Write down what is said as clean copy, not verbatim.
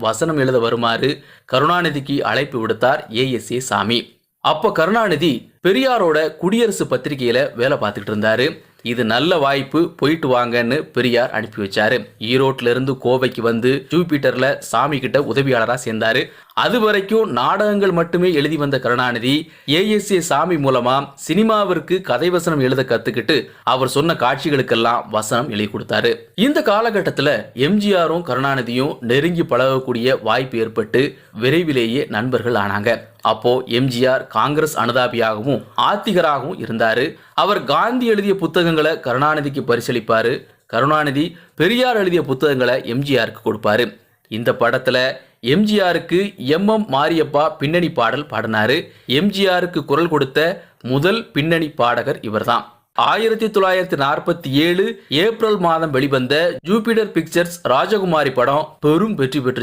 வசனம் எழுத வருமாறு கருணாநிதிக்கு அழைப்பு விடுத்தார் ஏஎஸ்ஏ சாமி. அப்ப கருணாநிதி பெரியாரோட குடியரசு பத்திரிகையில வேலை பார்த்துட்டு இருந்தாரு. இது நல்ல வாய்ப்பு, போயிட்டு வாங்கன்னு பெரியார் அனுப்பி வச்சாரு. ஈரோட்ல இருந்து கோவைக்கு வந்து ஜூபிட்டர்ல சாமி கிட்ட உதவியாளரா சேர்ந்தாரு. அது வரைக்கும் நாடகங்கள் மட்டுமே எழுதி வந்த கருணாநிதி ஏஎஸ்ஏ சாமி மூலமா சினிமாவிற்கு கதை வசனம் எழுத கத்துக்கிட்டு அவர் சொன்ன காட்சிகளுக்கெல்லாம் வசனம் எழுதி கொடுத்தாரு. இந்த காலகட்டத்தில் எம்ஜிஆரும் கருணாநிதியும் நெருங்கி பழகக்கூடிய வாய்ப்பு ஏற்பட்டு விரைவிலேயே நண்பர்கள் ஆனாங்க. அப்போ எம்ஜிஆர் காங்கிரஸ் அனுதாபியாகவும் ஆத்திகராகவும் இருந்தாரு. அவர் காந்தி எழுதிய புத்தகங்களை கருணாநிதிக்கு பரிசளிப்பாரு. கருணாநிதி பெரியார் எழுதிய புத்தகங்களை எம்ஜிஆருக்கு கொடுப்பாரு. இந்த படத்துல எம்ஜிஆருக்கு எம் மாரியப்பா பின்னணி பாடல் பாடினாரு. எம்ஜிஆருக்கு குரல் கொடுத்த முதல் பின்னணி பாடகர் இவர்தான். 1947 ஏப்ரல் மாதம் வெளிவந்த ஜூபிட்டர் பிக்சர்ஸ் ராஜகுமாரி படம் பெரும் வெற்றி பெற்றுச்சு.